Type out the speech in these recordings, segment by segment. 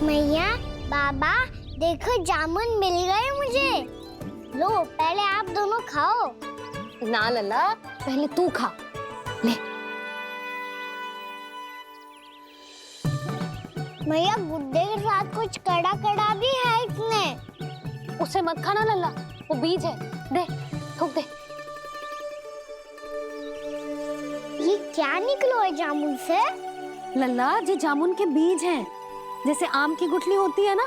मैया, बाबा, देखो जामुन मिल गए मुझे। लो, पहले आप दोनों खाओ। ना लल्ला, पहले तू खा ले। मैया, गुड्डे के साथ कुछ कड़ा कड़ा भी है इसमें। उसे मत खाना लल्ला, वो बीज है। दे, थूक दे। ये क्या निकलो है जामुन से? लल्ला, ये जामुन के बीज हैं। जैसे आम की गुठली होती है ना,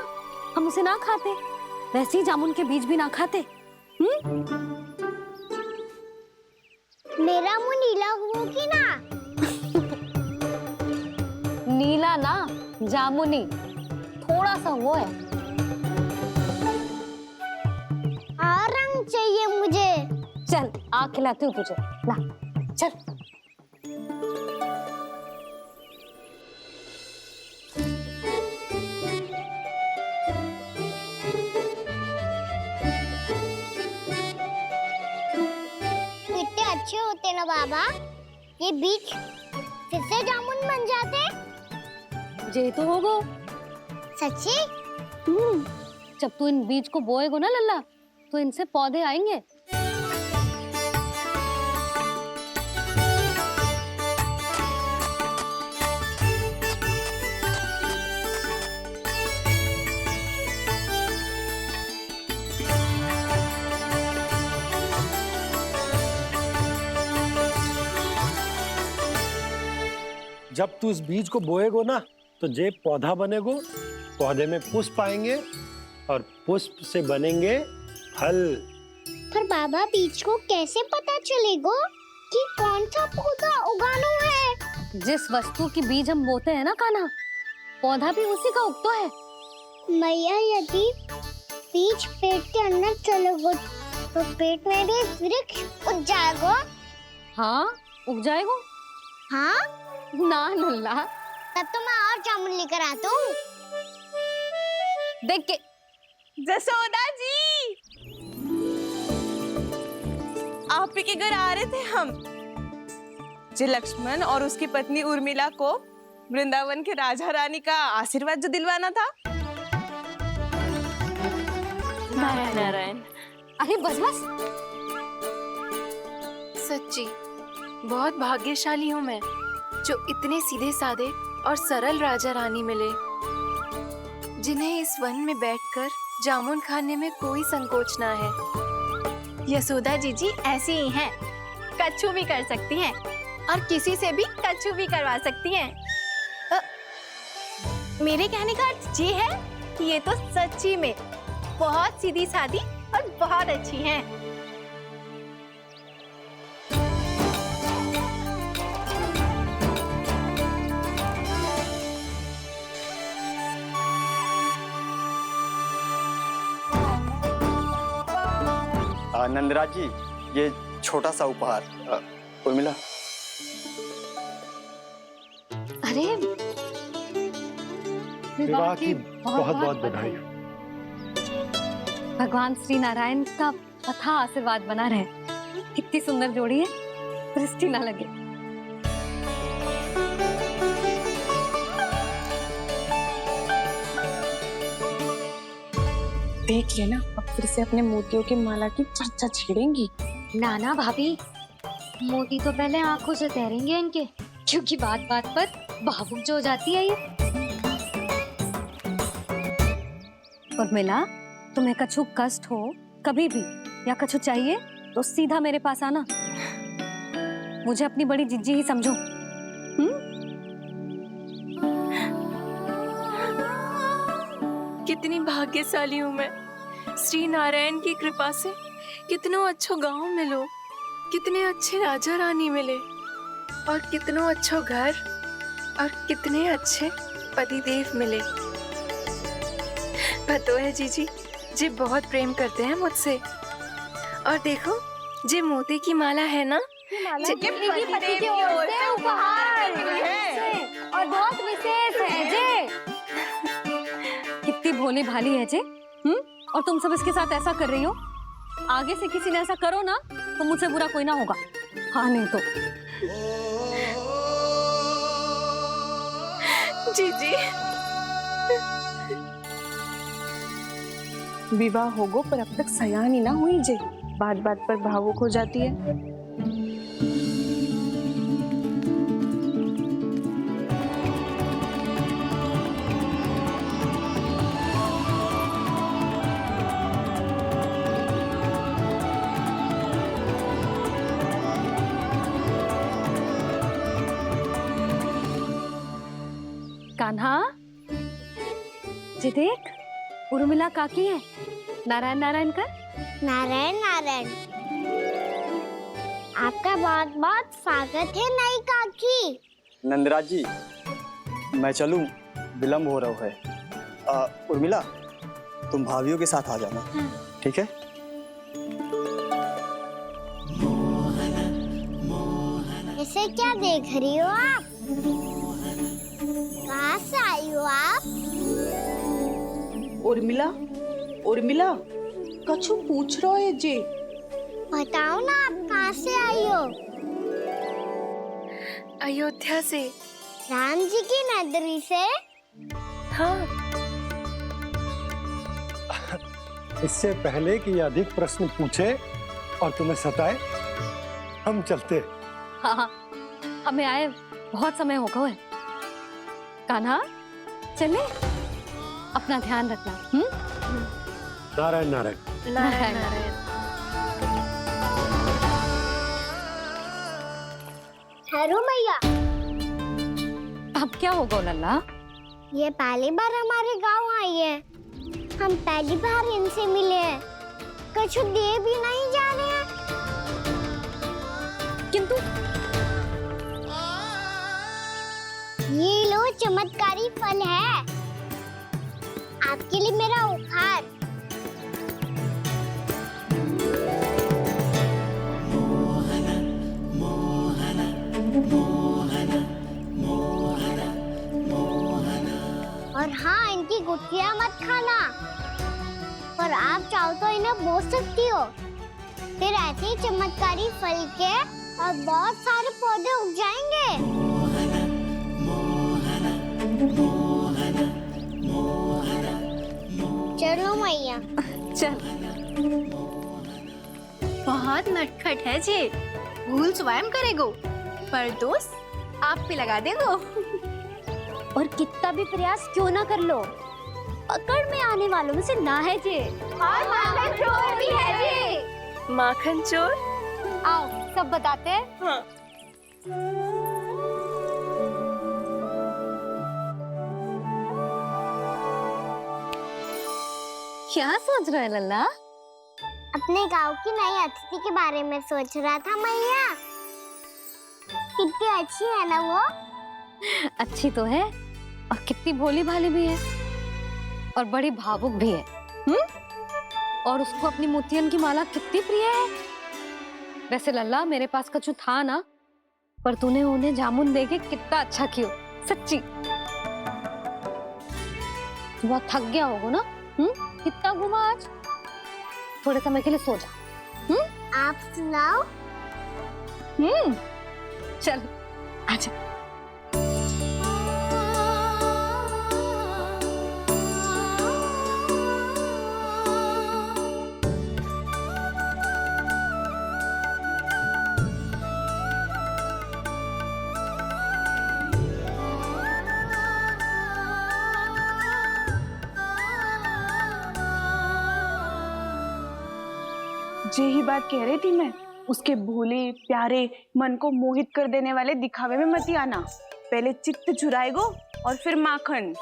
हम उसे ना खाते, वैसे ही जामुन के बीज भी ना खाते। मेरा मुंह नीला हुआ कि ना? नीला ना, जामुनी, थोड़ा सा वो है। और रंग चाहिए मुझे। चल, आ खिलाती हूँ तुझे, ला, चल। कितने अच्छे होते ना बाबा, ये बीज फिर से जामुन बन जाते। जे तो होगो। सच्ची? जब तू इन बीज को बोएगो ना लल्ला, तो इनसे पौधे आएंगे। जब तू इस बीज को बोएगो ना, तो जे पौधा बनेगो, पौधे में पुष्प आएंगे और पुष्प से बनेंगे फल। पर बाबा, बीज को कैसे पता चलेगा कि कौन सा पौधा उगाना है? जिस वस्तु की बीज हम बोते हैं ना कान्हा, पौधा भी उसी का उगता है। मैया, यदि बीज पेट के अंदर चलेगा तो पेट में भी वृक्ष उग जाएगा। हाँ, उग जाएगा। हाँ? ना लल्ला, तब तो मैं और जामुन लेकर आता हूँ। देख के। जसोदा जी, आप ही के घर आ रहे थे हम। जी, लक्ष्मण और उसकी पत्नी उर्मिला को वृंदावन के राजा रानी का आशीर्वाद जो दिलवाना था। नारायण नारायण। अरे बस बस। सच्ची बहुत भाग्यशाली हूँ मैं, जो इतने सीधे साधे और सरल राजा रानी मिले, जिन्हें इस वन में बैठकर जामुन खाने में कोई संकोच ना है। यशोदा जीजी ऐसी ही हैं, कच्छू भी कर सकती हैं और किसी से भी कच्छू भी करवा सकती हैं। मेरे कहने का अर्थ ये है कि ये तो सच्ची में बहुत सीधी सादी और बहुत अच्छी हैं। नंदराज जी, ये छोटा सा उपहार। उर्मिला। अरे, विवाह की बहुत बहुत बधाई। भगवान श्री नारायण का अथाह आशीर्वाद बना रहे। कितनी सुंदर जोड़ी है, दृष्टि ना लगे। देख लेना, अब फिर से अपने मोतियों की माला की चर्चा छेड़ेंगी। नाना भाभी, मोती तो पहले आंखों से तैरेंगे इनके, क्योंकि बात बात पर भावुक जो हो जाती है ये। उर्मिला, तुम्हें कछु कष्ट हो कभी भी या कछु चाहिए तो सीधा मेरे पास आना। मुझे अपनी बड़ी जिज्जी ही समझो। कितनी भाग्यशाली हूँ मैं, श्री नारायण की कृपा से कितनों अच्छो गांव मिलो, कितने अच्छे राजा रानी मिले, और कितनों अच्छो घर और कितने अच्छे पतिदेव मिले। पतो है जीजी, जी बहुत प्रेम करते हैं मुझसे। और देखो, जे मोती की माला है ना, ये पति की ओर से उपहार है और बहुत विशेष है जे। कितनी भोली भाली है जे। और तुम सब इसके साथ ऐसा कर रही हो। आगे से किसी ने ऐसा करो ना, तो मुझसे बुरा कोई ना होगा। हाँ, नहीं तो। जीजी, विवाह होगो पर अब तक सयान ही ना हुई जे, बात बात पर भावुक हो जाती है। कान्हा, जी देख, उर्मिला काकी है। नारायण नारायण कर। नारायण नारायण। आपका बहुत बहुत स्वागत है नई काकी। नंदराज जी, मैं चलूं, विलम्ब हो रहा है। उर्मिला, तुम भाभियों के साथ आ जाना, ठीक है? इसे क्या देख रही हो आप? कहाँ से आई हो आप? उर्मिला, उर्मिला, कछु पूछ रहा है जे। बताओ ना आप कहाँ से आई हो? अयोध्या से। राम जी की नगरी से? हाँ। इससे पहले कि ये अधिक प्रश्न पूछे और तुम्हें सताए, हम चलते। हाँ हाँ, हमें आए बहुत समय हो गया है। कान्हा, चले, अपना ध्यान रखना। नारायण नारायण। नारायण नारायण। ठहरो मैया, अब क्या होगा लल्ला? ये पहली बार हमारे गांव आई है। हम पहली बार इनसे मिले हैं। कछु दे भी नहीं जा रहे हैं। किंतु ये लो, चमत्कारी फल है आपके लिए मेरा उपहार। और हाँ, इनकी गुठलियां मत खाना, पर आप चाहो तो इन्हें बो सकती हो। फिर ऐसे ही चमत्कारी फल के और बहुत सारे पौधे उग जाएंगे। चलो मैया। चल। बहुत नटखट है जे, भूल स्वयं करेगो, पर दोस्त आप पे लगा देगो। और कितना भी प्रयास क्यों ना कर लो, पकड़ में आने वालों में से ना है जे। और माखन चोर भी है जे। माखन चोर? आओ सब बताते हैं। हाँ। क्या सोच रहे हैं लल्ला? अपने गांव की नई अतिथि के बारे में सोच रहा था मैया। कितनी अच्छी है ना वो? अच्छी तो है, और कितनी भोली भाली भी है, और बड़ी भावुक भी है। और उसको अपनी मोतियन की माला कितनी प्रिय है। वैसे लल्ला, मेरे पास कछु था ना, पर तूने उन्हें जामुन देके कितना अच्छा किया, सच्ची। तू बहुत थक गया होगा ना? कितना घुमा आज? थोड़े समय के लिए सो जा। आप सुनाओ। चल आजा। यही बात कह रही थी मैं, उसके भोले प्यारे मन को मोहित कर देने वाले दिखावे में मत आना। पहले चित्त चुराएगो और फिर माखन।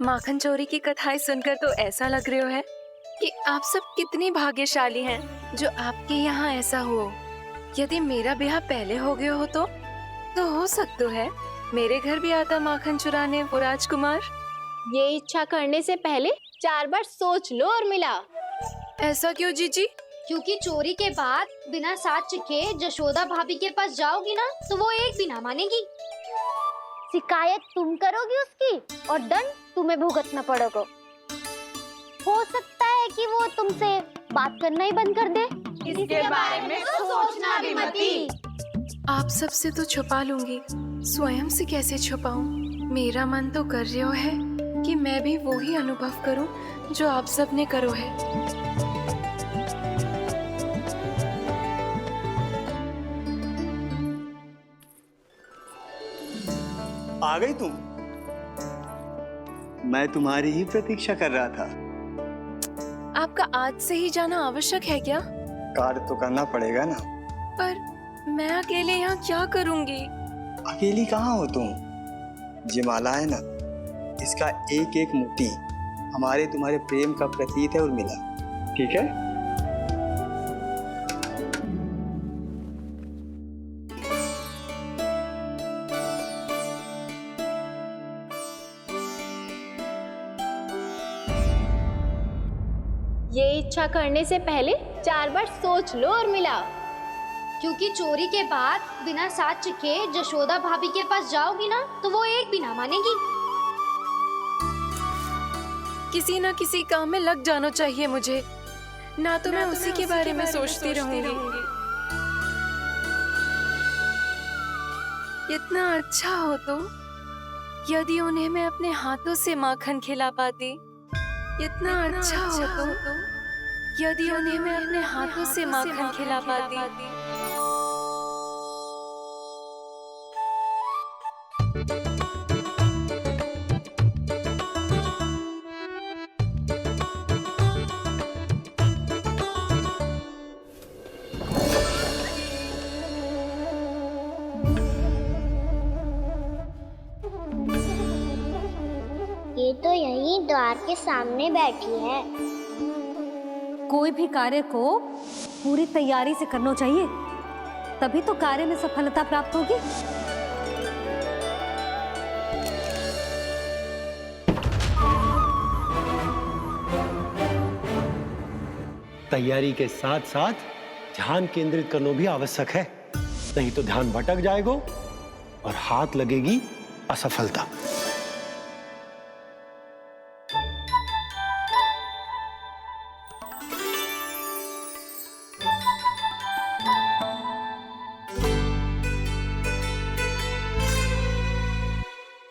माखन चोरी की कथाएं सुनकर तो ऐसा लग रहा है कि आप सब कितनी भाग्यशाली हैं जो आपके यहाँ ऐसा हो। यदि मेरा ब्याह पहले हो गया हो तो हो सकता है मेरे घर भी आता माखन चुराने वो राजकुमार। ये इच्छा करने से पहले 4 बार सोच लो उर्मिला। ऐसा क्यों जीजी? क्योंकि चोरी के बाद बिना साथ के जशोदा भाभी के पास जाओगी ना, तो वो एक भी ना मानेगी। शिकायत तुम करोगी उसकी और दंड तुम्हें भुगतना पड़ेगा। हो सकता है कि वो तुमसे बात करना ही बंद कर दे। इसके बारे में तो सोचना भी मती। आप सबसे तो छुपा लूंगी, स्वयं से कैसे छुपाऊं? मेरा मन तो कर रहा है कि मैं भी वो ही अनुभव करूं जो आप सब ने करो है। आ गई तुम? मैं तुम्हारी ही प्रतीक्षा कर रहा था। आपका आज से ही जाना आवश्यक है क्या? कार्य तो करना पड़ेगा ना। पर मैं अकेले यहाँ क्या करूँगी? अकेली कहाँ हो तुम? ये माला है ना, इसका एक एक मोती हमारे तुम्हारे प्रेम का प्रतीक है उर्मिला, ठीक है? ये इच्छा करने से पहले 4 बार सोच लो उर्मिला। क्योंकि चोरी के बाद बिना साथ चखे जशोदा भाभी के पास जाओगी ना तो वो एक भी ना मानेगी। किसी ना किसी काम में लग जाना चाहिए मुझे, ना तो मैं उसी के बारे में सोचती रहूंगी। इतना अच्छा हो तो यदि उन्हें मैं अपने हाथों से माखन खिला पाती। इतना अच्छा हो तो यदि उन्हें मैं अपने हाथों से माखन खिला पाती। ये तो यही द्वार के सामने बैठी है। कोई भी कार्य को पूरी तैयारी से करना चाहिए, तभी तो कार्य में सफलता प्राप्त होगी। तैयारी के साथ साथ ध्यान केंद्रित करना भी आवश्यक है, नहीं तो ध्यान भटक जाएगा और हाथ लगेगी असफलता।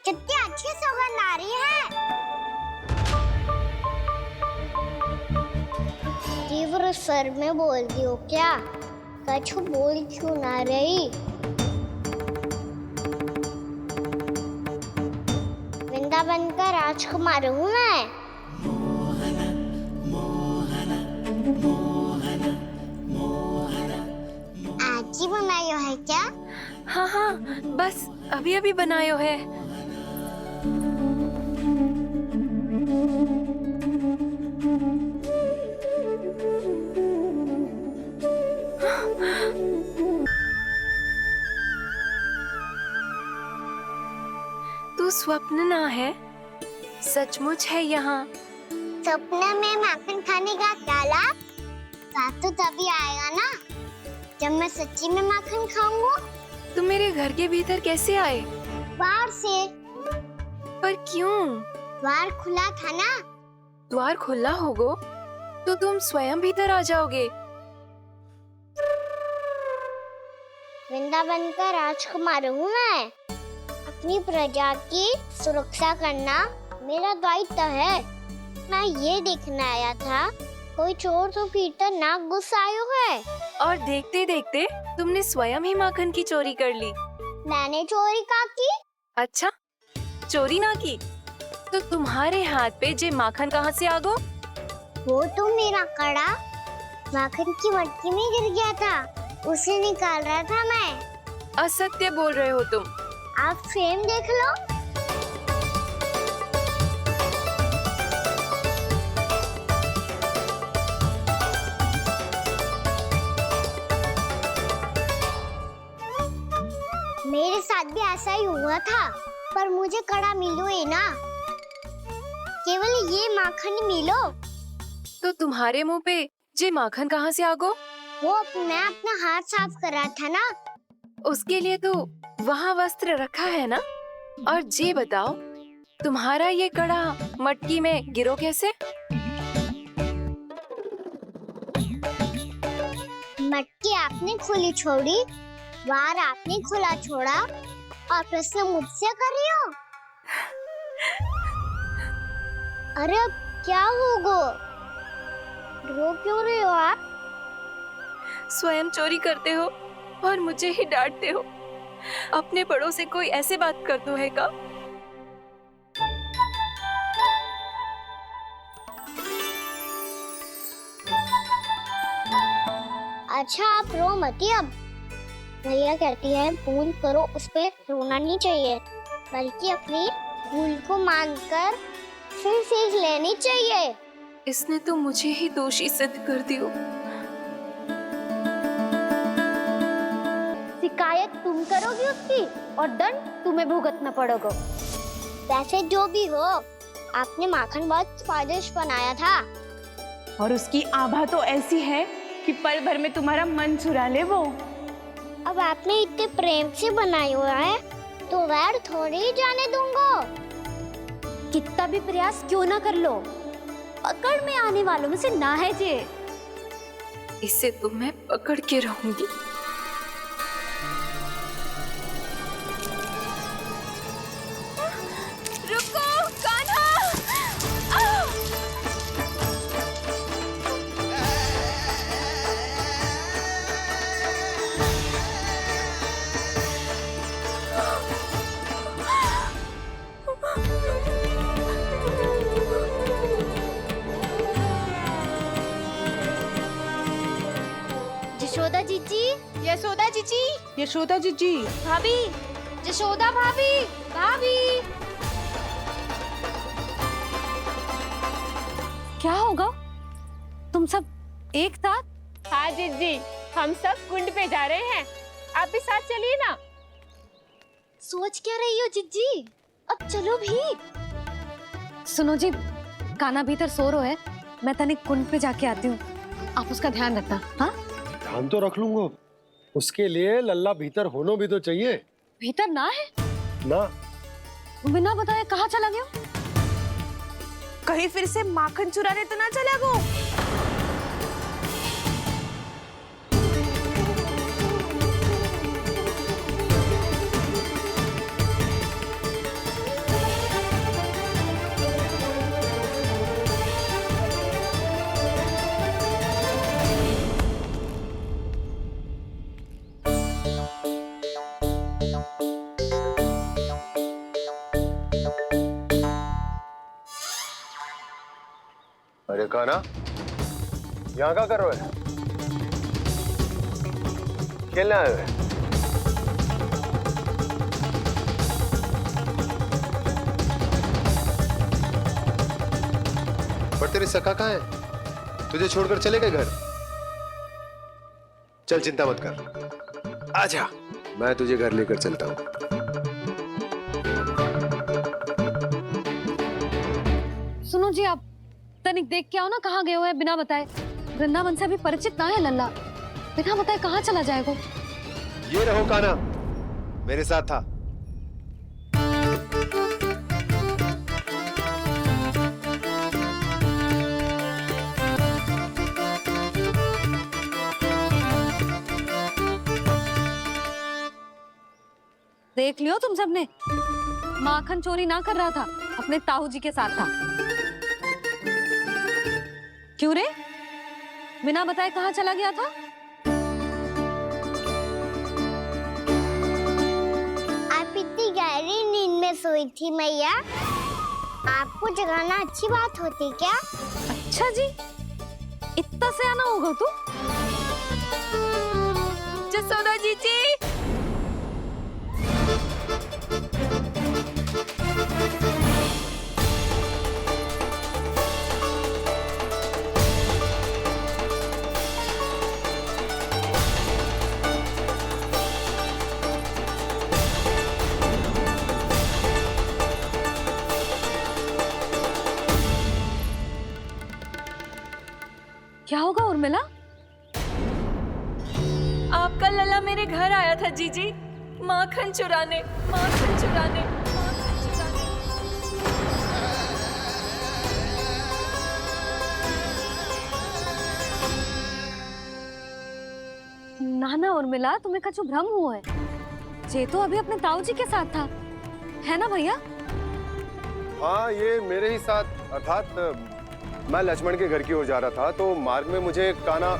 कितनी अच्छी सुगंध आ रही है। तीव्र स्वर में बोलती हो क्या? कछु बोल क्यों ना रही? वृंदावन का राजकुमार हूँ मैं। आज ही बनायो है क्या? हाँ हाँ, बस अभी अभी बनायो है। तू स्वप्न ना है, सचमुच है यहाँ। सपने में माखन खाने का क्या लाभ? स्वाद तो तभी आएगा ना जब मैं सच्ची में माखन खाऊंगा। तुम मेरे घर के भीतर कैसे आए? बाहर से। पर क्यों? द्वार खुला था ना। द्वार खुला होगा तो तुम स्वयं भीतर आ जाओगे। वृंदावन का राजकुमार हूँ मैं। अपनी प्रजा की सुरक्षा करना मेरा दायित्व है। मैं ये देखने आया था कोई चोर तो भीतर ना घुस आयो है। और देखते देखते तुमने स्वयं ही माखन की चोरी कर ली। मैंने चोरी का की? अच्छा, चोरी ना की तो तुम्हारे हाथ पे जे माखन कहाँ से आ गो? वो तो मेरा कड़ा माखन की मटकी में गिर गया था, उसे निकाल रहा था मैं। असत्य बोल रहे हो तुम। आप फ्रेम देख लो। मेरे साथ भी ऐसा ही हुआ था, पर मुझे कड़ा मिलो ही ना, केवल ये माखन मिलो। तो तुम्हारे मुंह पे जे माखन कहाँ से आ गो? वो मैं अपना हाथ साफ कर रहा था ना। उसके लिए तो वहाँ वस्त्र रखा है ना। और जे बताओ, तुम्हारा ये कड़ा मटकी में गिरो कैसे? मटकी आपने खुली छोड़ी, द्वार आपने खुला छोड़ा, और प्रश्न मुझसे कर रही हो? अरे क्या होगा? रो क्यों रहे हो आप? स्वयं चोरी करते हो और मुझे ही डांटते हो। अपने बड़ों से कोई ऐसे बात कर दो है का? अच्छा आप रो मती अब। भैया कहती है भूल करो, उस पे रोना नहीं चाहिए, बल्कि अपनी भूल को मानकर फिर सीख लेनी चाहिए। इसने तो मुझे ही दोषी सिद्ध कर दियो। शिकायत तुम करोगी उसकी और दंड तुम्हें भुगतना पड़ेगा। वैसे जो भी हो, आपने माखन बहुत स्वादिष्ट बनाया था। और उसकी आभा तो ऐसी है कि पल भर में तुम्हारा मन चुरा ले वो। अब आपने इतने प्रेम से बनाया हुआ है तो वैर थोड़ी ही जाने दूंगा। कितना भी प्रयास क्यों ना कर लो, पकड़ में आने वालों में से ना है जे। इसे तो मैं पकड़ के रहूंगी। रुको कान्हा! यशोदा जीजी, यशोदा जीजी, यशोदा जीजी, भाभी, यशोदा भाभी, भाभी। क्या होगा? तुम सब एक साथ? हाँ जीजी, हम सब कुंड पे जा रहे हैं, आप भी साथ चलिए ना। सोच क्या रही हो जीजी? अब चलो भी। सुनो जी, कान्हा भीतर सो रो है, मैं तनिक कुंड पे जाके आती हूँ, आप उसका ध्यान रखना। हाँ, ध्यान तो रख लूंगा, उसके लिए लल्ला भीतर होना भी तो चाहिए। भीतर ना है? ना, बिना बताए कहाँ चला गया? कहीं फिर से माखन चुराने तो ना चला गो। अरे कान्हा, यहाँ क्या कर रहे हो? खेलने आए हुए? पर तेरी सखा कहाँ है? तुझे छोड़कर चले गए घर? चल चिंता मत कर, आजा, मैं तुझे घर लेकर चलता हूँ। सुनो जी, आप तनिक देख के आओ ना कहाँ गए हुए हैं बिना बताए। वृंदावन से अभी परिचित ना है लल्ला, बिना बताए कहाँ चला जाएगा? ये रहो कान्हा, मेरे साथ था। देख लियो तुम सबने, माखन चोरी ना कर रहा था, अपने ताऊ जी के साथ था। क्यों रे, बिना बताए कहाँ चला गया था? आप इतनी गहरी नींद में सोई थी मैया, आपको जगाना अच्छी बात होती क्या? अच्छा जी, इतना सयाना होगा तू? जसोदा जीजी, क्या होगा उर्मिला? आपका लल्ला मेरे घर आया था जीजी, माखन चुराने, माखन चुराने, माखन चुराने। ना ना उर्मिला, तुम्हें कछु भ्रम हुआ है। जे तो अभी अपने ताऊ जी के साथ था, है ना भैया? हाँ, ये मेरे ही साथ, अर्थात मैं लक्ष्मण के घर की ओर जा रहा था तो मार्ग में मुझे कान्हा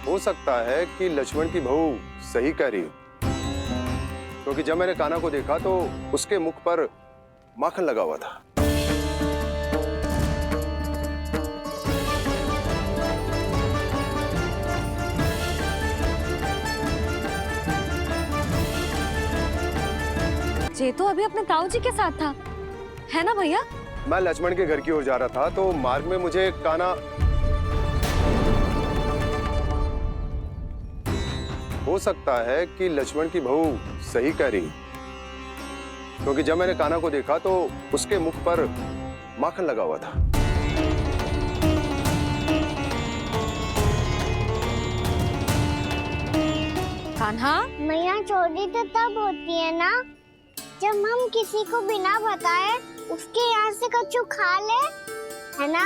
हो सकता है कि लक्ष्मण की बहू सही कह रही हो, क्योंकि जब मैंने कान्हा को देखा तो उसके मुख पर माखन लगा हुआ था। ये तो अभी अपने ताऊ जी के साथ था, है ना भैया? मैं लक्ष्मण के घर की ओर जा रहा था तो मार्ग में मुझे कान्हा हो सकता है कि लक्ष्मण की बहू सही कह रही, क्योंकि जब मैंने कान्हा को देखा तो उसके मुख पर माखन लगा हुआ था। कान्हा, मैया चोरी तो तब होती है ना जब हम किसी को बिना बताए उसके यहाँ से कच्चू खा ले, है ना?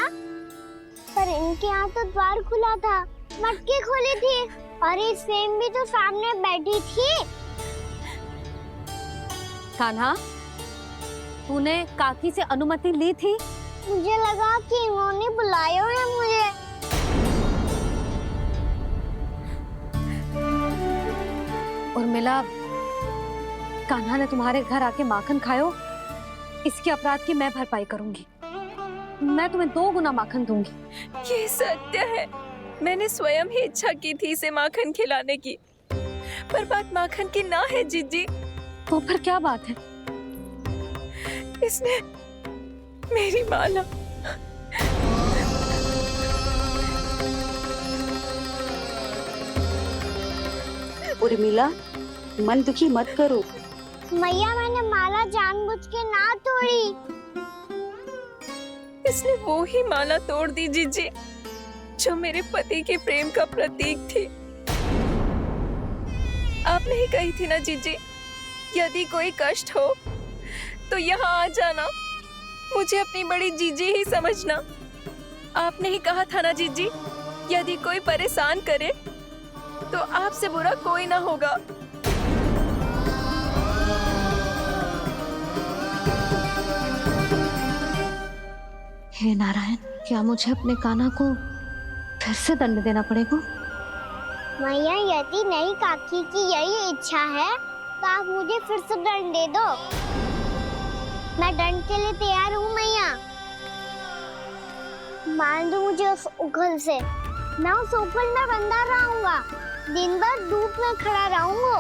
पर इनके यहाँ तो द्वार खुला था, मटकी खुली थी और इस फेम भी तो सामने बैठी थी। कान्हा, तूने काकी से अनुमति ली थी? मुझे लगा कि इन्होंने बुलाया है मुझे। उर्मिला, कान्हा ने तुम्हारे घर आके माखन खायो, इसके अपराध की मैं भरपाई करूंगी। मैं तुम्हें 2 गुना माखन दूंगी। ये सत्य है, मैंने स्वयं ही इच्छा की थी इसे माखन खिलाने की, पर बात माखन की ना है जीजी। तो फिर क्या बात है? इसने मेरी माला उर्मिला, मन दुखी मत करो। मैया, मैंने माला जानबूझ के ना तोड़ी। इसने वो ही माला तोड़ दी जीजी जो मेरे पति के प्रेम का प्रतीक थी। आपने ही कही थी ना जीजी, यदि कोई कष्ट हो तो यहाँ आ जाना, मुझे अपनी बड़ी जीजी ही समझना। आपने ही कहा था ना जीजी, यदि कोई परेशान करे तो आपसे बुरा कोई ना होगा। हे नारायण, क्या मुझे अपने कान्हा को फिर से दंड देना पड़ेगा? मैया, यदि नहीं काकी की यही इच्छा है तो आप मुझे फिर से दंड दे दो। मैं दंड के लिए तैयार हूँ मैया। मान दो मुझे उस उखल से, मैं उस उखल में बंधा रहूंगा, दिन भर धूप में खड़ा रहूंगा,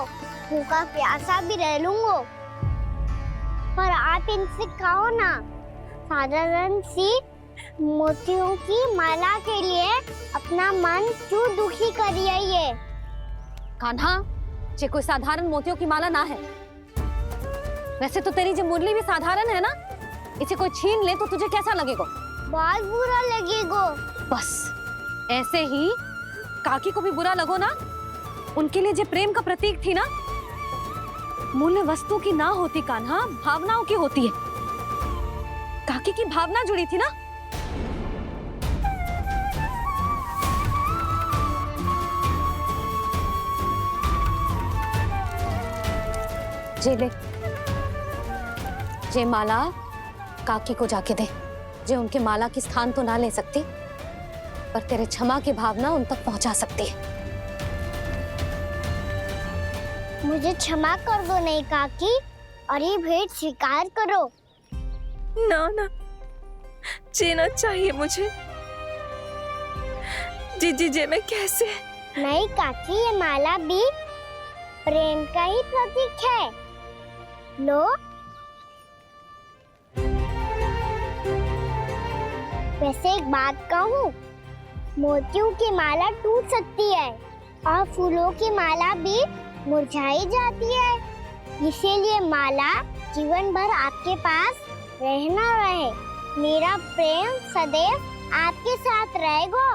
भूखा प्यासा भी रह लूंगा। पर आप इनसे कहो ना, साधारण सी मोतियों की माला के लिए अपना मन क्यों दुखी करिए? कान्हा, ये कोई साधारण मोतियों की माला ना है। वैसे तो तेरी जो मुरली भी साधारण है ना, इसे कोई छीन ले तो तुझे कैसा लगेगा? बहुत बुरा लगेगा। बस ऐसे ही काकी को भी बुरा लगो ना। उनके लिए जो प्रेम का प्रतीक थी ना, मूल्य वस्तु की ना होती कान्हा, भावनाओं की होती है। काकी की भावना जुड़ी थी ना। जे ले, जे माला काकी को जाके दे। जे उनके माला की स्थान तो ना ले सकती, पर तेरे क्षमा की भावना उन तक पहुंचा सकती है। मुझे क्षमा कर दो नहीं काकी, और ये भेंट स्वीकार करो। ना ना, जीना चाहिए मुझे। जीजी जे मैं कैसे? नहीं काकी, ये माला भी प्रेम का ही प्रतीक है। लो, वैसे एक बात कहूँ, मोतियों की माला टूट सकती है और फूलों की माला भी मुरझाई जाती है, इसीलिए माला जीवन भर आपके पास रहना रहे। मेरा प्रेम सदैव आपके साथ रहेगा।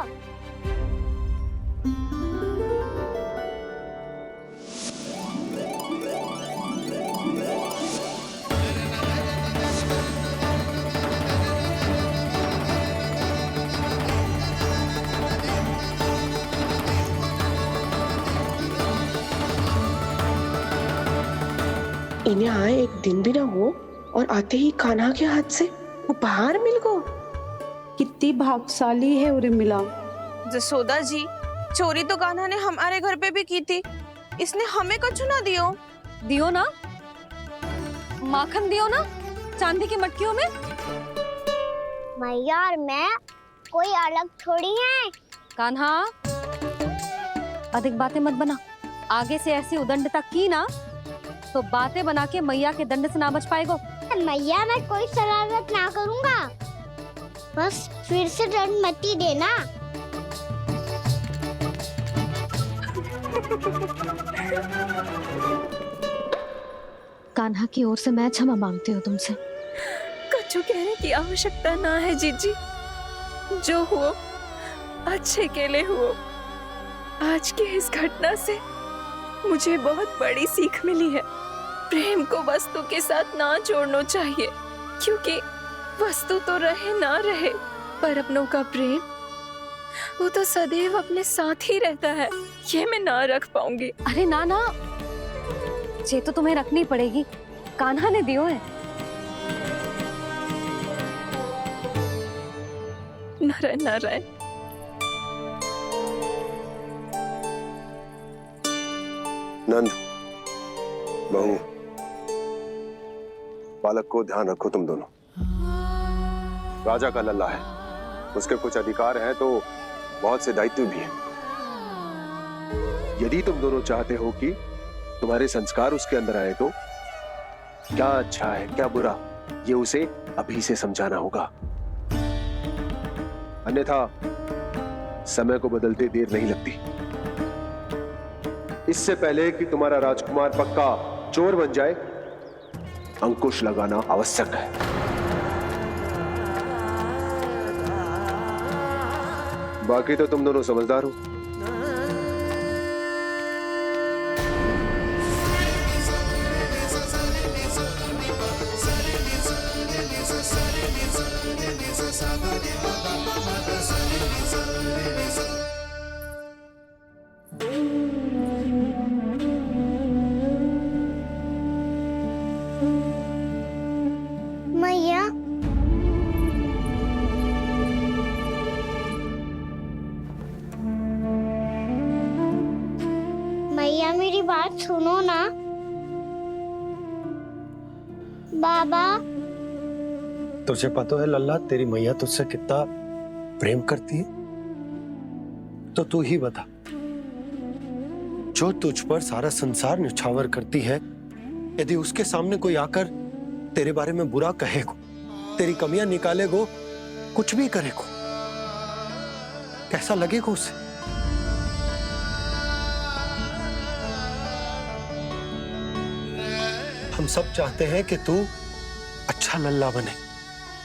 इन्हें आए एक दिन भी ना हो और आते ही कान्हा के हाथ से उपहार मिल गो। कितनी भाग्यशाली है उर्मिला। जसोदा जी, चोरी तो कान्हा ने हमारे घर पे भी की थी, इसने हमें कछु ना दियो। दियो ना, माखन दियो ना चांदी की मटकियों में। मैया और मैं कोई अलग थोड़ी हैं। कान्हा, अधिक बातें मत बना। आगे से ऐसी उदंडता की ना तो बातें बना के मैया के दंड से ना बच पाएगो। मैया मैं कोई शरारत ना करूंगा, बस फिर से दंड मत ही देना। कान्हा की ओर से मैं क्षमा मांगती हूँ तुमसे। कछु कहने की आवश्यकता ना है जीजी, जो हुआ अच्छे के लिए हुआ। आज की इस घटना से मुझे बहुत बड़ी सीख मिली है। प्रेम को वस्तु के साथ ना जोड़ना चाहिए, क्योंकि वस्तु तो रहे ना रहे, पर अपनों का प्रेम वो तो सदैव अपने साथ ही रहता है। ये मैं ना रख पाऊंगी। अरे ना ना, ये तो तुम्हें रखनी पड़ेगी, कान्हा ने दियो है। नारायण नारायण। नंद, बहू, बालक को ध्यान रखो तुम दोनों। राजा का लल्ला है, उसके कुछ अधिकार हैं तो बहुत से दायित्व भी हैं। यदि तुम दोनों चाहते हो कि तुम्हारे संस्कार उसके अंदर आए तो क्या अच्छा है क्या बुरा, ये उसे अभी से समझाना होगा। अन्यथा समय को बदलते देर नहीं लगती। इससे पहले कि तुम्हारा राजकुमार पक्का चोर बन जाए, अंकुश लगाना आवश्यक है। बाकी तो तुम दोनों समझदार हो। मैया मैया मेरी बात सुनो ना। बाबा, तुझे पता है लल्ला, तेरी मैया तुझसे कितना प्रेम करती है, तो तू ही बता, जो तुझ पर सारा संसार न्यौछावर करती है, यदि उसके सामने कोई आकर तेरे बारे में बुरा कहेगो, तेरी कमियां निकालेगो, कुछ भी करेगो, कैसा लगेगा उसे? हम सब चाहते हैं कि तू अच्छा लल्ला बने,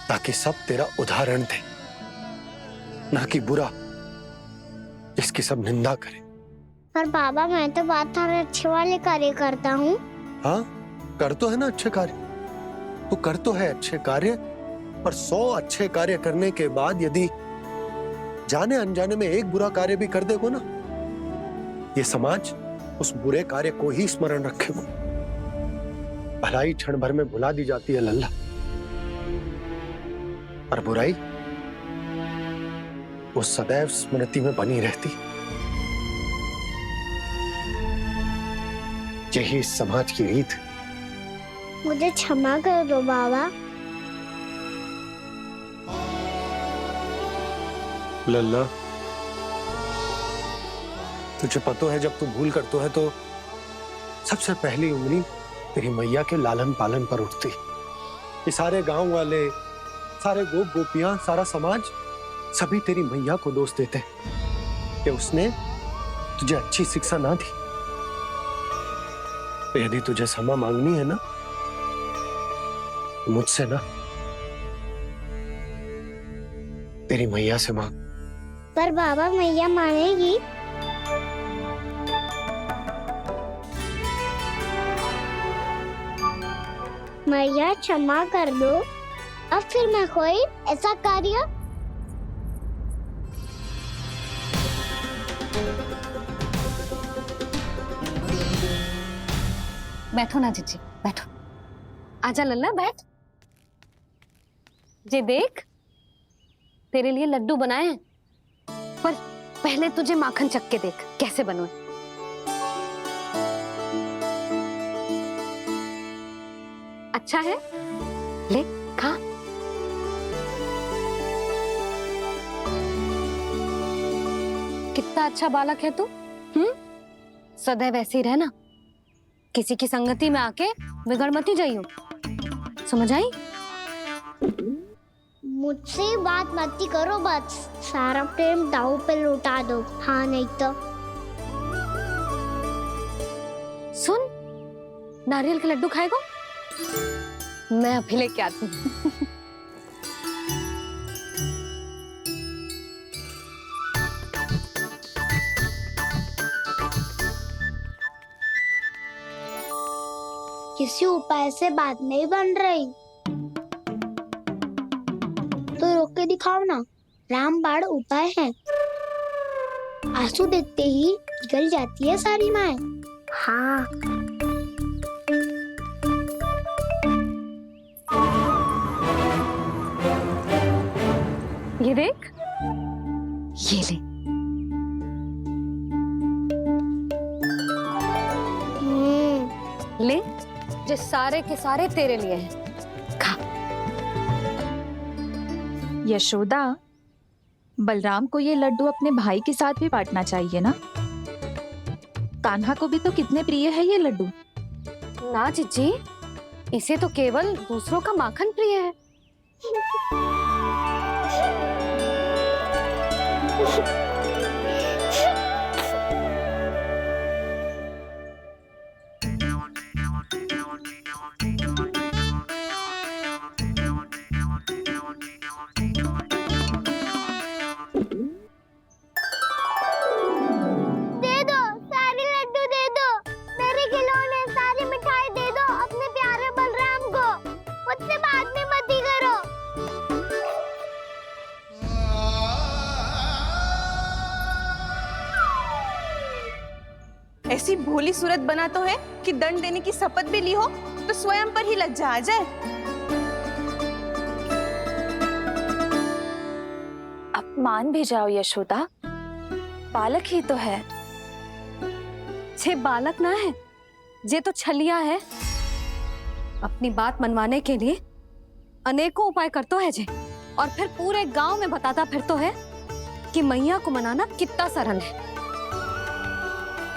ताकि सब तेरा उदाहरण दे, ना कि बुरा जिसकी सब निंदा करे। पर बाबा मैं तो बात हर अच्छे वाले कार्य करता हूँ। हाँ, कर तो है ना अच्छे कार्य, तू कर तो है अच्छे कार्य, पर 100 अच्छे कार्य करने के बाद यदि जाने अनजाने में एक बुरा कार्य भी कर देगो ना, ये समाज उस बुरे कार्य को ही स्मरण रखेगो। भलाई क्षण भर में भुला दी जाती है लल्ला, पर बुराई वो सदैव स्मृति में बनी रहती। यही इस समाज की रीत। मुझे क्षमा कर दो बाबा। लल्ला, तुझे पता है जब तू भूल करतो है तो सबसे पहली उंगली तेरी मैया के लालन पालन पर उठती। ये सारे गांव वाले, सारे गोप गोपियां, सारा समाज सभी तेरी मैया को दोष देते कि उसने तुझे अच्छी शिक्षा ना दी। तो यदि तुझे क्षमा मांगनी है ना, मुझसे ना, तेरी मैया से मांग। पर बाबा मैया मानेगी? मैया क्षमा कर दो, अब फिर मैं कोई ऐसा कार्य। बैठो ना जीजी, बैठो। आजा लल्ला बैठ। जे देख तेरे लिए लड्डू बनाए हैं, पर पहले तुझे माखन चख के देख कैसे बने। अच्छा है, ले खा। कितना अच्छा बालक है तू। सदैव ऐसे ही रहना, किसी की संगति में आके बिगड़ मत जाइयो, समझ आई? मुझसे बात मत करो, बस सारा प्रेम दाव पे लौटा दो। हाँ नहीं तो सुन, नारियल के लड्डू खाएगा? मैं अभी लेके आती हूँ। किसी उपाय से बात नहीं बन रही तो रोक के दिखाओ ना। रामबाण उपाय है, आंसू देखते ही निकल जाती है सारी माए। हाँ ये देख, ये ले। ले, जो सारे के सारे तेरे लिए हैं, खा। यशोदा, बलराम को ये लड्डू अपने भाई के साथ भी बांटना चाहिए ना। कान्हा को भी तो कितने प्रिय है ये लड्डू। ना जीजी, इसे तो केवल दूसरों का माखन प्रिय है। ऐसी भोली सूरत बना तो है कि दंड देने की शपथ भी ली हो तो स्वयं पर ही लज्जा आ जाए। अब मान भी जाओ यशोदा, बालक ही तो है। छे बालक ना है, जे तो छलिया है। अपनी बात मनवाने के लिए अनेकों उपाय करतो है जे, और फिर पूरे गांव में बताता फिरतो है कि मैया को मनाना कितना सरल है।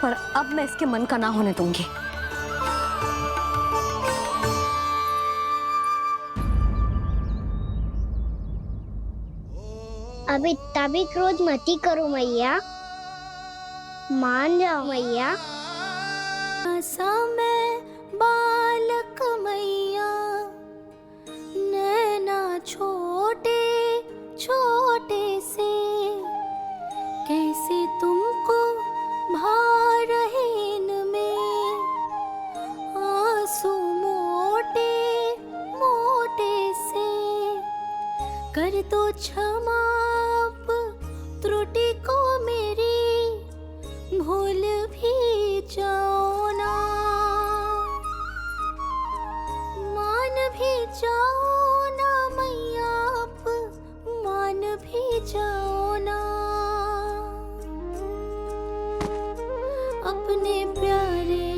पर अब मैं इसके मन का ना होने दूंगी। अब इतना भी क्रोध मती करो मैया, मान जाओ मैया। समय बालक मैया, नैना छोटे छोटे से, कैसे तुमको भारहीन में, आंसू मोटे मोटे से, कर दो क्षमा त्रुटि को मेरी, भूल भी जाओ ना, मान भी जाओ ना मैया, मान भी जाओ ना। अपने प्यारे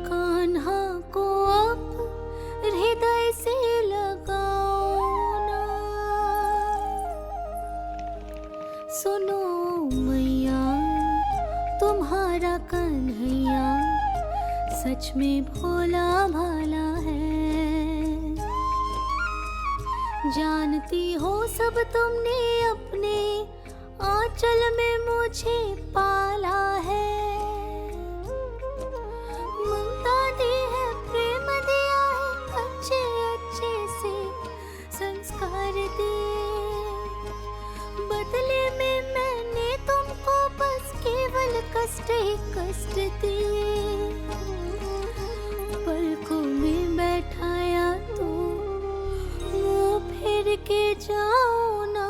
कान्हा को अब हृदय से लगाओ ना। सुनो मैया, तुम्हारा कन्हैया सच में भोला भाला है। जानती हो सब तुमने अपने आंचल में मुझे पाला है। ममता दी है, प्रेम दिया है, अच्छे अच्छे से संस्कार दिए। बदले में मैंने तुमको बस केवल कष्ट ही कष्ट दिए। पलकों में बैठाया तो मुंह फेर के जाओ ना,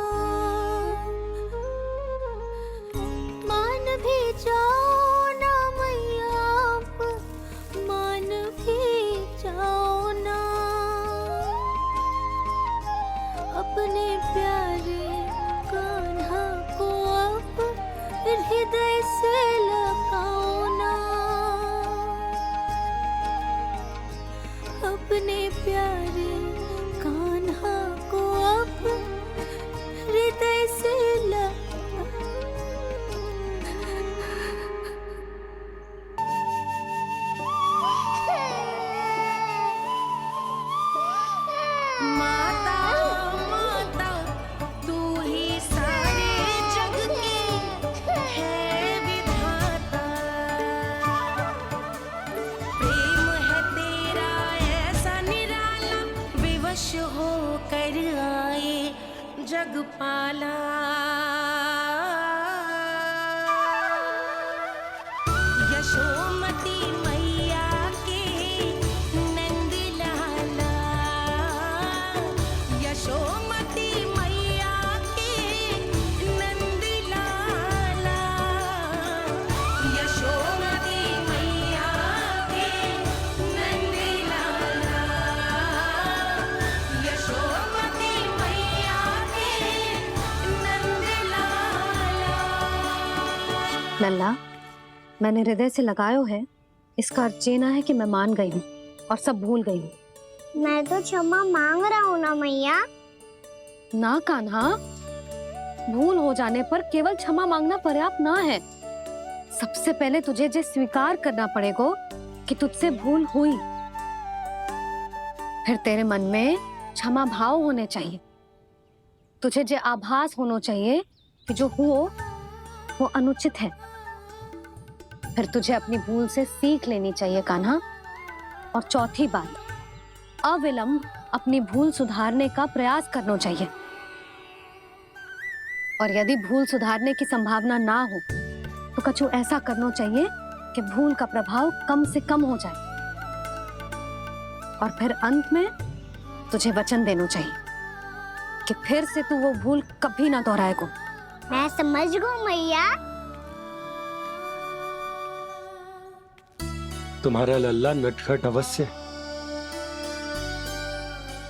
मान भी जाओ हृदय से लगाओ ना अपने प्यारे कान्हा को, अब हृदय से माता माता तू ही सारे जग की है विधाता, प्रेम है तेरा ऐसा निराला, विवश हो कर आए जग पाला। यशोमती मैया के नंद लाला, यशोमती मैया के नंद लाला, यशोमती मैया के नंद लाला, यशोमती मैया के नंद लाला। लल्ला, मैंने हृदय से लगायो है, इसका अर्थ ये ना है कि मैं मान गई हूँ और सब भूल गई हूँ। मैं तो क्षमा मांग रहा हूँ ना मैया। ना कान्हा, भूल हो जाने पर केवल क्षमा मांगना पर्याप्त ना है। सबसे पहले तुझे ये स्वीकार करना पड़ेगा कि तुझसे भूल हुई, फिर तेरे मन में क्षमा भाव होने चाहिए। तुझे ये आभास होना चाहिए कि जो हुआ वो अनुचित है। फिर तुझे अपनी भूल से सीख लेनी चाहिए कान्हा। और चौथी बात, अविलंब अपनी भूल सुधारने का प्रयास करना चाहिए। और यदि भूल सुधारने की संभावना ना हो तो कछु ऐसा करना चाहिए कि भूल का प्रभाव कम से कम हो जाए। और फिर अंत में तुझे वचन देना चाहिए कि फिर से तू वो भूल कभी ना दोहराएगा। मैं समझ गई मैया। तुम्हारा लल्ला नटखट अवश्य है,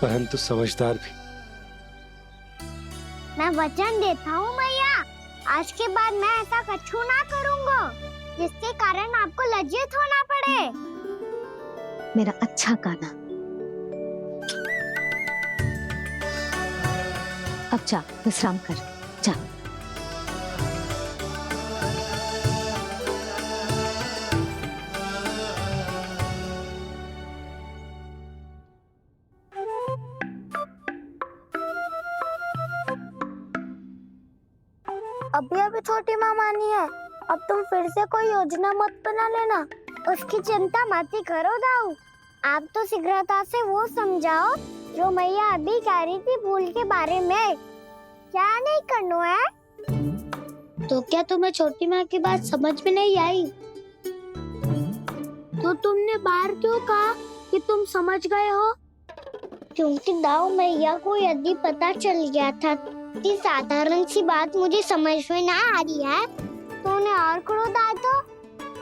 परंतु समझदार भी। मैं वचन देता हूँ मैया, आज के बाद मैं ऐसा कछु ना करूँगा जिसके कारण आपको लज्जित होना पड़े। मेरा अच्छा कान्हा, अब जा विश्राम कर, जा। अभी अभी छोटी माँ मानी है, अब तुम फिर से कोई योजना मत बना लेना। उसकी चिंता मत ही करो दाऊ। आप तो शीघ्रता से वो समझाओ जो मैया अभी कह रही थी भूल के बारे में। क्या नहीं करना है? तो क्या तुम्हें छोटी माँ की बात समझ में नहीं आई? तो तुमने बाहर क्यों कहा कि तुम समझ गए हो? क्योंकि दाऊ मैया को यदि पता चल गया था कि साधारण सी बात मुझे समझ में ना आ रही है तो उन्हें और क्रोध आया। तो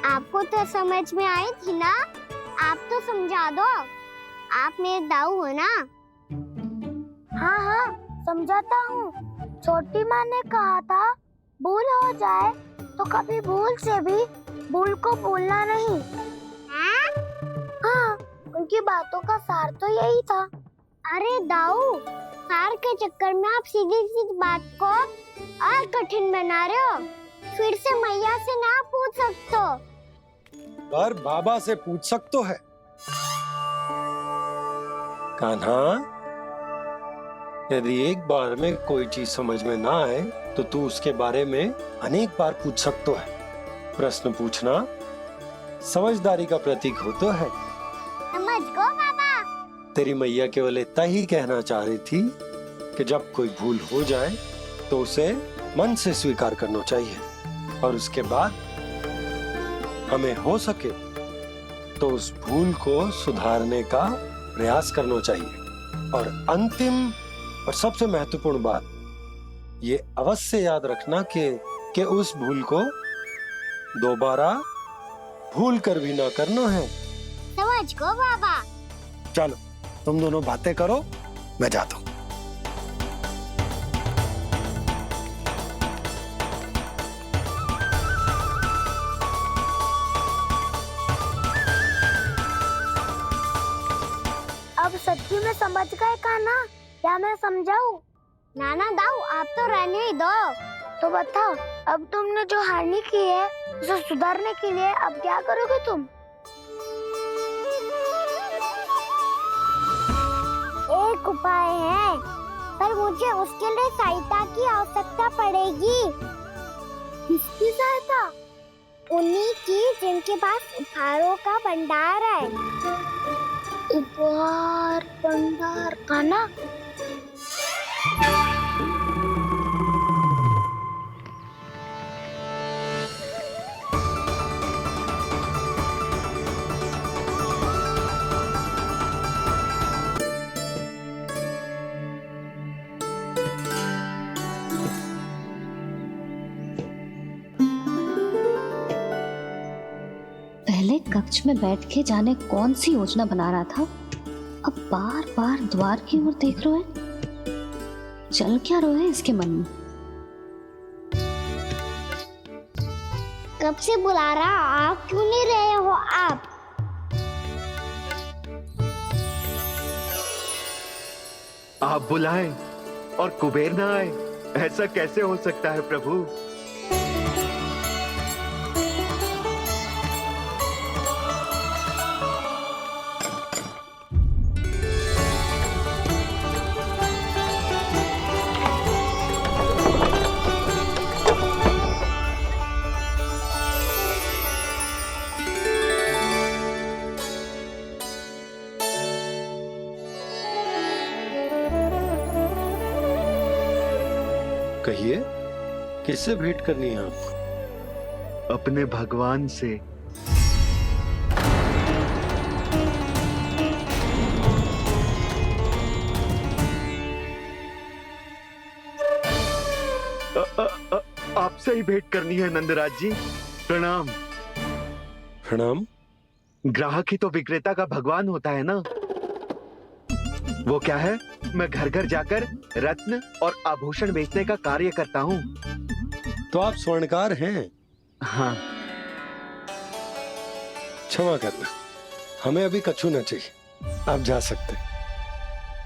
आपको तो समझ में आई थी ना, आप तो समझा दो। आप मेरे दाऊ हो ना। हाँ हाँ समझाता हूँ। छोटी माँ ने कहा था भूल हो जाए तो कभी भूल से भी भूल को भूलना नहीं। हाँ उनकी बातों का सार तो यही था। अरे दाऊ, सार के चक्कर में आप सीधी सीधी बात को और कठिन बना रहे हो। फिर से मैया से ना पूछ सकते हो, पर बाबा से पूछ सकते है। कान्हा, यदि एक बार में कोई चीज समझ में ना आए तो तू उसके बारे में अनेक बार पूछ सकते है। प्रश्न पूछना समझदारी का प्रतीक होता है। समझ गो बाबा। तेरी मैया केवल इतना ही कहना चाह रही थी कि जब कोई भूल हो जाए तो उसे मन से स्वीकार करना चाहिए और उसके बाद हमें हो सके तो उस भूल को सुधारने का प्रयास करना चाहिए। और अंतिम और सबसे महत्वपूर्ण बात ये अवश्य याद रखना कि उस भूल को दोबारा भूल कर भी ना करना है। समझ गो बाबा। चलो तुम दोनों बातें करो, मैं जाता हूँ। तुमने समझ गए कान्हा? क्या मैं समझाऊं? नाना दाऊ, आप तो रहने ही दो। तो बताओ, अब तुमने जो हानि की है उसे सुधारने के लिए अब क्या करोगे तुम? एक उपाय है, पर मुझे उसके लिए सहायता की आवश्यकता पड़ेगी। किसकी सहायता? उन्हीं की जिनके पास उपहारों का भंडार है। उपहार भंडार का ना? पहले कक्ष में बैठ के जाने कौन सी योजना बना रहा था, अब बार बार द्वार की ओर देख रहे हैं। चल क्या रहे हैं इसके मन में? कब से बुला रहा, आप क्यों नहीं रहे हो? आप बुलाएं और कुबेर ना आए, ऐसा कैसे हो सकता है प्रभु? कहिए, किससे भेंट करनी है आपको? अपने भगवान से। आपसे ही भेंट करनी है नंदराज जी। प्रणाम। प्रणाम। ग्राहक ही तो विक्रेता का भगवान होता है ना। वो क्या है, मैं घर घर जाकर रत्न और आभूषण बेचने का कार्य करता हूँ। तो आप स्वर्णकार हैं? हाँ। क्षमा करना, हमें अभी कछु न चाहिए, आप जा सकते हैं।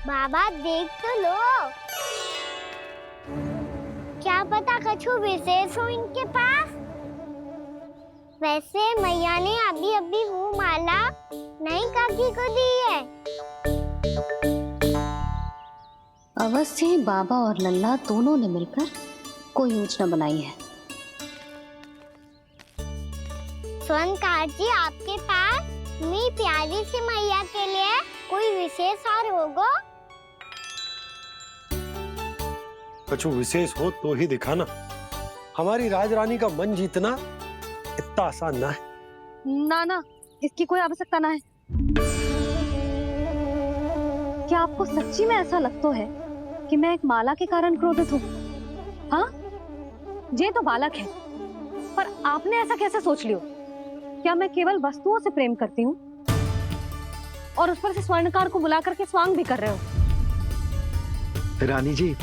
बाबा देख तो लो, क्या पता कछु विशेष हो इनके पास। वैसे मैया ने अभी अभी वो माला नई काकी को दी है। अवश्य ही बाबा और लल्ला दोनों ने मिलकर कोई योजना बनाई है। स्वर्णकार जी, आपके पास मेरी प्यारी सी मैया के लिए कोई विशेष हार होगा? कछु विशेष हो तो ही दिखाना। हमारी राजरानी का मन जीतना इतना आसान ना है। ना ना, इसकी कोई आवश्यकता ना है। क्या आपको सच्ची में ऐसा लगता है कि मैं एक माला के कारण क्रोधित हूँ? हाँ, ये तो बालक है, पर आपने ऐसा कैसे सोच लियो? क्या मैं केवल वस्तुओं से प्रेम करती हूँ और उस पर से स्वर्णकार को बुला करके स्वांग भी कर रहे हो? रानी जी,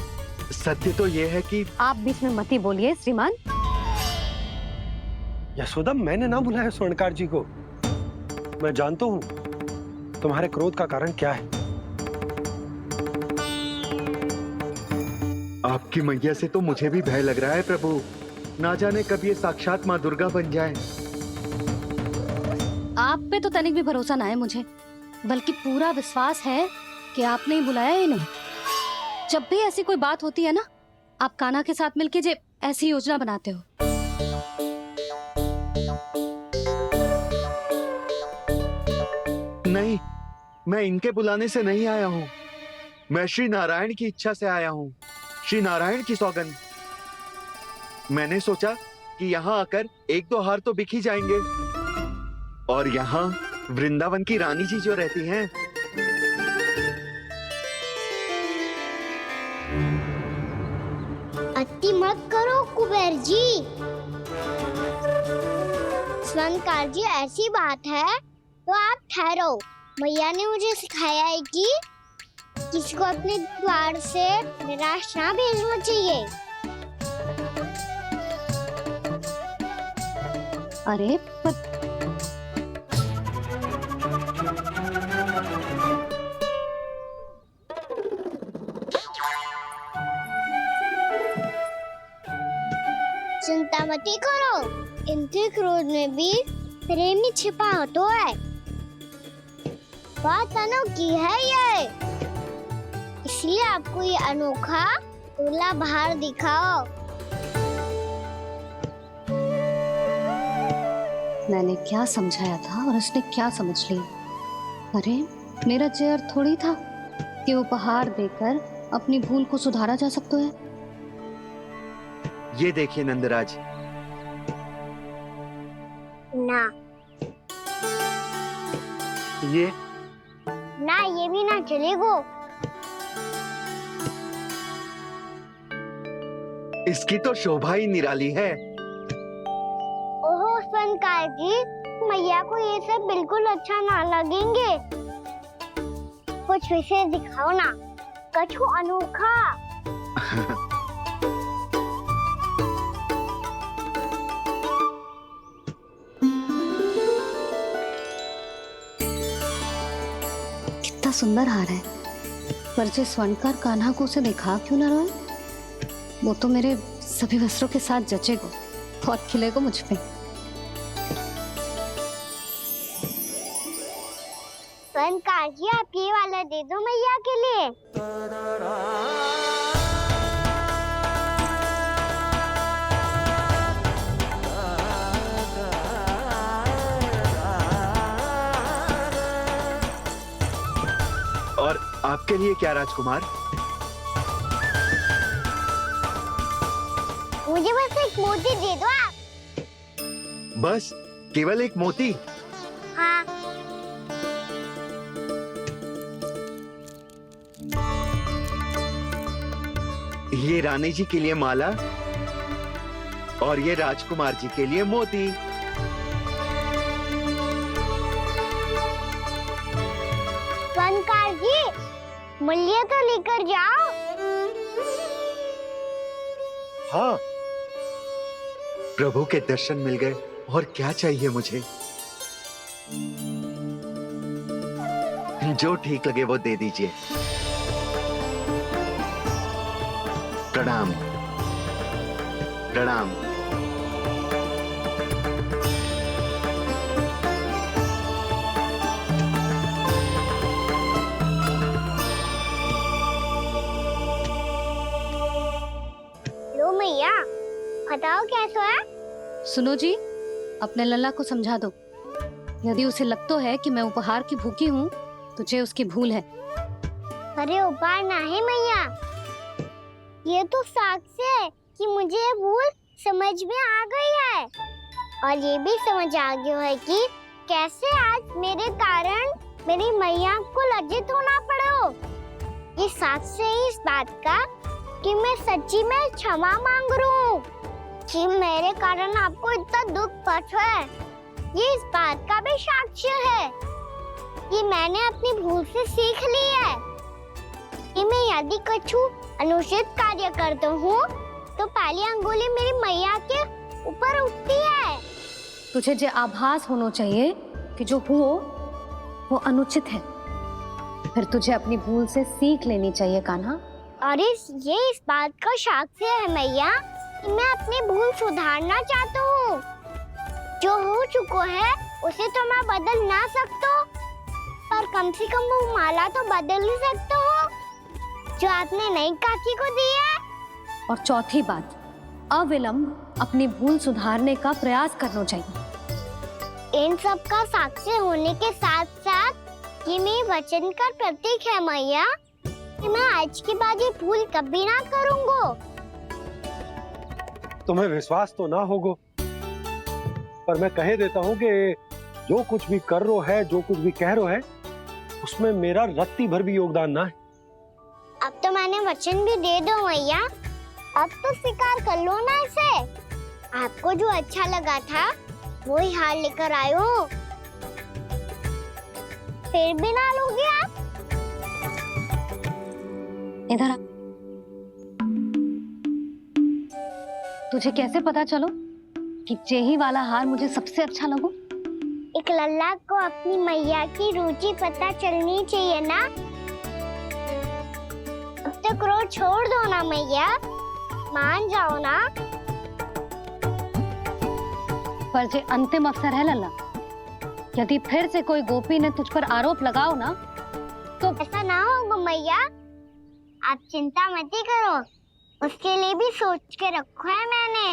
सत्य तो ये है कि आप बीच में मती बोलिए श्रीमान। यशोदा, मैंने ना बुलाया स्वर्णकार जी को। मैं जानता हूँ तुम्हारे क्रोध का कारण क्या है। आपकी मैया से तो मुझे भी भय लग रहा है प्रभु। ना जाने कब ये साक्षात माँ दुर्गा बन जाए। आप पे तो तनिक भी भरोसा ना है मुझे, बल्कि पूरा विश्वास है कि आपने ही बुलाया इन्हें। जब भी ऐसी कोई बात होती है ना, आप कान्हा के साथ मिलके जे ऐसी योजना बनाते हो। नहीं, मैं इनके बुलाने से नहीं आया हूँ। मैं श्री नारायण की इच्छा से आया हूँ। श्री नारायण की सौगंध। मैंने सोचा कि यहाँ आकर एक दो हार तो बिक ही जाएंगे। और यहाँ वृंदावन की रानी जी जो रहती हैं, अति मत करो कुबेर जी। स्वर्णकार जी, ऐसी बात है तो आप ठहरो। मैया ने मुझे सिखाया है कि किसी को अपने द्वार से निराश ना भेजना चाहिए। अरे पर चिंता मत करो, इनके क्रोध में भी प्रेम ही छिपा होता है। बात अनोखी है ये, इसलिए आपको ये अनोखा दूल्हा बाहर दिखाओ। मैंने क्या समझाया था और उसने क्या समझ लिया? अरे मेरा चेयर थोड़ी था कि उपहार देकर अपनी भूल को सुधारा जा सकता है। ये देखिए नंदराज, ना ये ना, ये भी ना चलेगो। इसकी तो शोभा ही निराली है। ओहो संकार जी, मैया को ये सब बिल्कुल अच्छा ना लगेंगे। कुछ विशेष दिखाओ ना, कछु अनोखा। कितना सुंदर हार है, पर जो स्वर्णकार कान्हा को उसे दिखा क्यों ना रोए? वो तो मेरे सभी वस्त्रों के साथ जचेगा, बहुत खिलेगा मुझ पे। संकार जी, आप ये वाला दे दो मैया के लिए। और आपके लिए क्या राजकुमार? मुझे बस एक मोती दे दो आप। बस केवल एक मोती? हाँ। ये रानी जी के लिए माला और ये राजकुमार जी के लिए मोती। संकार जी, मूल्य तो लेकर जाओ। हाँ, प्रभु के दर्शन मिल गए, और क्या चाहिए मुझे? जो ठीक लगे वो दे दीजिए। प्रणाम प्रणाम। लो मैया, बताओ कैसा है? सुनो जी, अपने लल्ला को समझा दो। यदि उसे लगता है कि मैं उपहार की भूखी हूँ, तो ये उसकी भूल है। अरे उपहार ना है मैया, ये तो साक्ष्य है कि मुझे ये भूल समझ में आ गई है, और ये भी समझ आ गया है कि कैसे आज मेरे कारण मेरी मैया को लज्जित होना पड़ो। ये साक्ष्य है इस बात का कि मैं सच्ची में क्षमा मांग रहा हूँ कि मेरे कारण आपको इतना दुख पहुंचा है। ये इस बात का भी साक्ष्य है कि मैंने अपनी भूल से सीख ली है कि मैं यदि कछु अनुचित कार्य करता हूँ तो पहली अंगुली मेरी मैया के ऊपर उठती है। तुझे जो आभास होना चाहिए कि जो हुआ वो अनुचित है, फिर तुझे अपनी भूल से सीख लेनी चाहिए कान्हा। और ये इस बात का साक्ष्य है मैया कि मैं अपनी भूल सुधारना चाहता हूँ। जो हो चुका है उसे तो मैं बदल ना सकता, पर कम से कम वो माला तो बदल ही सकता हूँ जो आपने नई काकी को दी है। और चौथी बात, अविलंब अपनी भूल सुधारने का प्रयास करना चाहिए। इन सब का साक्षी होने के साथ साथ ये मेरे वचन का प्रतीक है मैया कि मैं आज के बाद ये भूल कभी ना करूँगा। तुम्हें विश्वास तो ना होगा, पर मैं कह देता हूँ कि जो कुछ भी कर रो है, जो कुछ भी कह रो है, उसमें मेरा रत्ती भर भी योगदान ना है। अब तो मैंने वचन भी दे दो मैया, अब तो स्वीकार कर लो ना इसे। आपको जो अच्छा लगा था वो ही हार लेकर आयो, फिर भी ना लोगे आप? इधर आ। तुझे कैसे पता चलो कि यही वाला हार मुझे सबसे अच्छा लगो? एक लल्ला को अपनी मैया की रुचि पता चलनी चाहिए ना। अब तो क्रोध छोड़ दो ना मैया, मान जाओ ना। पर जे अंतिम अवसर है लल्ला। यदि फिर से कोई गोपी ने तुझ पर आरोप लगाओ ना तो ऐसा ना होगा मैया, आप चिंता मत ही करो, उसके लिए भी सोच के रखा है मैंने।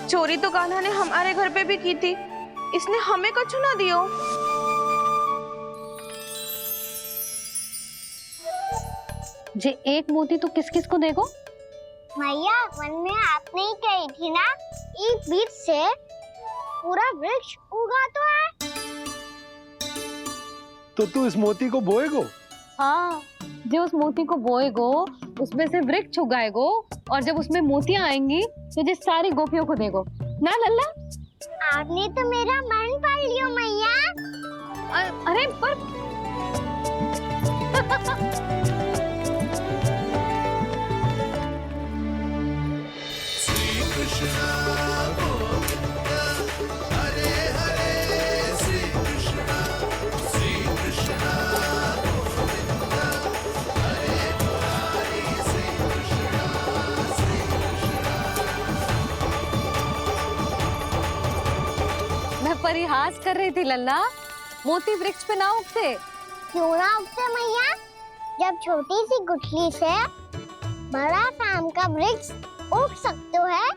चोरी तो कान्हा ने हमारे घर पे भी की थी, इसने हमें कुछ ना दियो। जे एक मोती तो किस किस को देगो? मैया वन में आपने ही कही थी ना, एक बीज से पूरा वृक्ष उगा तो है। तो तू इस मोती को बोएगो? हाँ, जो उस मोती को बोएगो उसमें से वृक्ष उगाएगो, और जब उसमें मोतियां आएंगी तो जिस सारी गोपियों को देगो ना लल्ला। आपने तो मेरा मन पढ़ लियो मैया। अरे पर श्री कृष्ण गोविंद हरे हरे, श्री कृष्ण गोविंद हरे मुरारी, श्री कृष्ण मैं परिहास कर रही थी लल्ला, मोती वृक्ष पे ना उगते। क्यों ना उगते मैया, जब छोटी सी गुठली से बड़ा आम का वृक्ष उग सकते है,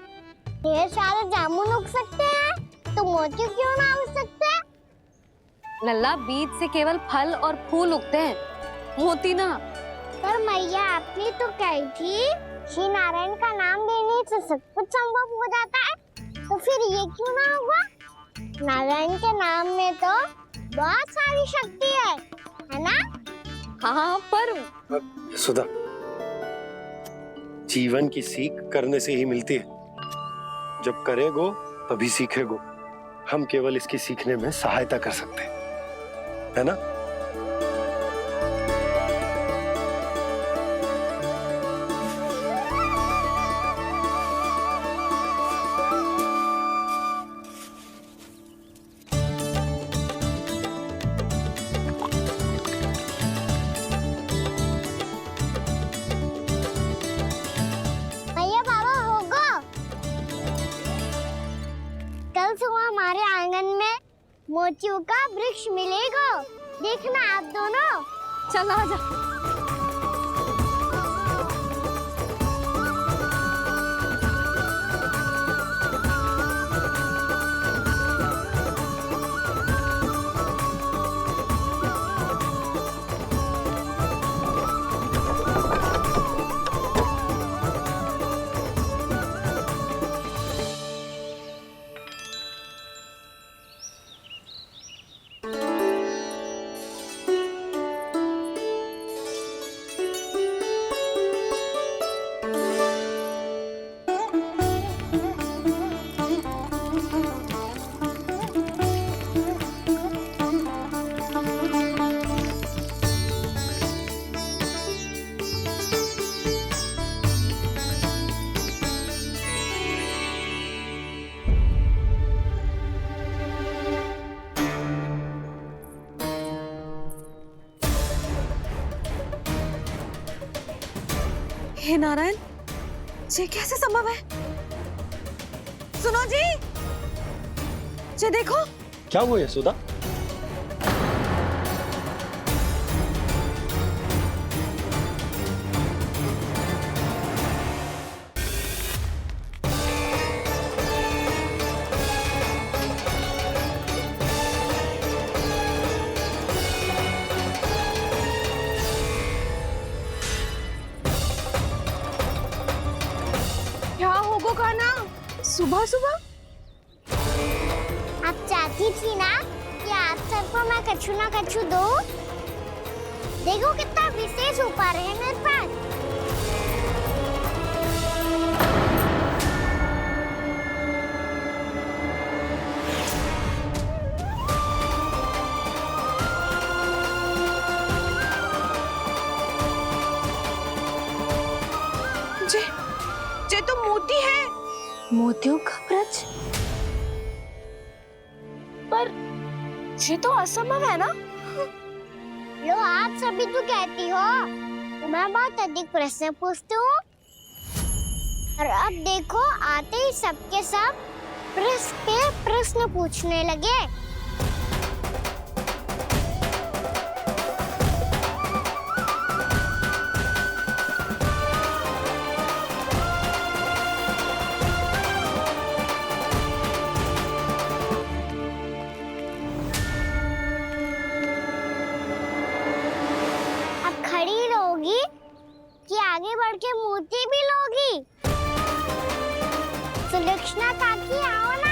ढेर सारे जामुन उग सकते हैं, तो मोती क्यों ना उग सकते? लल्ला, बीज से केवल फल और फूल उगते हैं, मोती ना। पर मैया आपने तो कही थी श्री नारायण का नाम लेने से सब कुछ संभव हो जाता है, तो फिर ये क्यों ना होगा? नारायण के नाम में तो बहुत सारी शक्ति है ना? हाँ पर सुधा, जीवन की सीख करने से ही मिलती है, जब करेगो तभी सीखेगो। हम केवल इसकी सीखने में सहायता कर सकते हैं, है ना? भैया बाबा होगा, कल सुबह हमारे आंगन में मोतियों का वृक्ष मिलेगा, देखना आप दोनों। चल आजा। हे नारायण, ये कैसे संभव है? सुनो जी, ये देखो। क्या हुआ यशोदा? क्या होगा कान्हा सुबह सुबह? आप चाहती थी ना कि आप सबको मैं कछु ना कछु दो, देखो कितना विशेष उपहार है मेरे पास। ये तो मोती है। मोतियों का ब्रज? पर ये तो असंभव है ना? लो आप सभी तो कहती हो, मैं बहुत अधिक प्रश्न पूछती हूँ। और अब देखो आते ही सबके सब प्रश्न पे प्रश्न पूछने लगे। अब खड़ी रहोगी कि आगे बढ़ के मूर्ति भी लोगी? सुलक्षणा काकी आओ ना।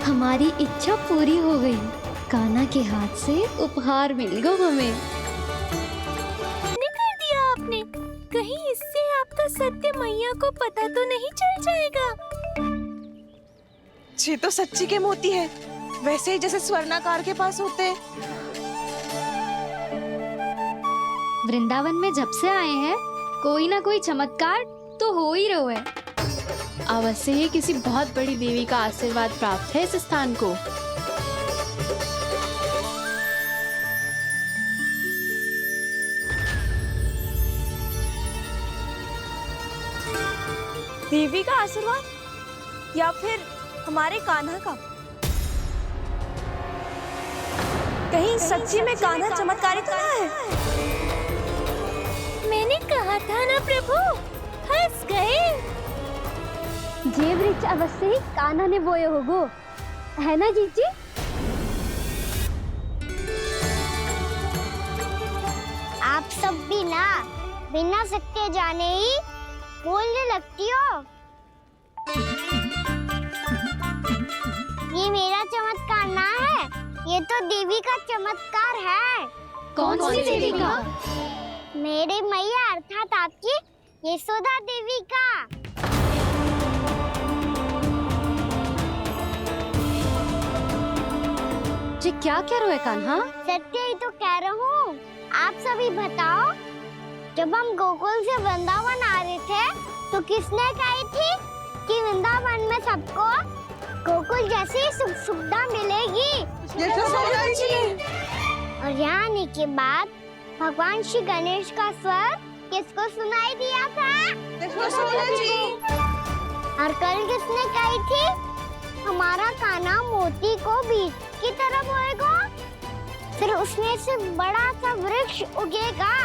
हमारी इच्छा पूरी हो गई। कान्हा के हाथ से उपहार मिल गया हमें। कर दिया आपने। कहीं इससे आपका सत्य मैया को पता तो नहीं चल जाएगा? ये तो सच्ची के मोती है, वैसे ही जैसे स्वर्णाकार के पास होते। वृंदावन में जब से आए हैं कोई ना कोई चमत्कार तो हो ही रहा है। अवश्य ही किसी बहुत बड़ी देवी का आशीर्वाद प्राप्त है इस स्थान को। देवी का आशीर्वाद या फिर हमारे कान्हा का? कहीं सच्ची में कान्हा चमत्कारी तो ना है? मैंने कहा था ना प्रभु, हंस गए। ये वृक्ष अवश्य ही कान्हा ने बोए होगो, है ना जीजी? आप सब भी ना बिना सत्य जाने ही बोलने लगती हो। ये मेरा चमत्कार ना है, ये तो देवी का चमत्कार है। कौन सी देवी का? मेरे मैया अर्थात आपकी यशोदा देवी का। जी क्या कह रहे हो कान्हा? सत्य ही तो कह रहा हूँ। आप सभी बताओ, जब हम गोकुल से वृंदावन आ रहे थे तो किसने कही थी कि वृंदावन में सबको गोकुल जैसी सुख सुविधा मिलेगी? यशोदा जी। और यहाँ आने के बाद भगवान श्री गणेश का स्वर किसको सुनाई दिया था? यशोदा जी। और कल किसने कही थी हमारा कान्हा मोती को बीज की तरफ होएगा? फिर उसमें से बड़ा सा वृक्ष उगेगा।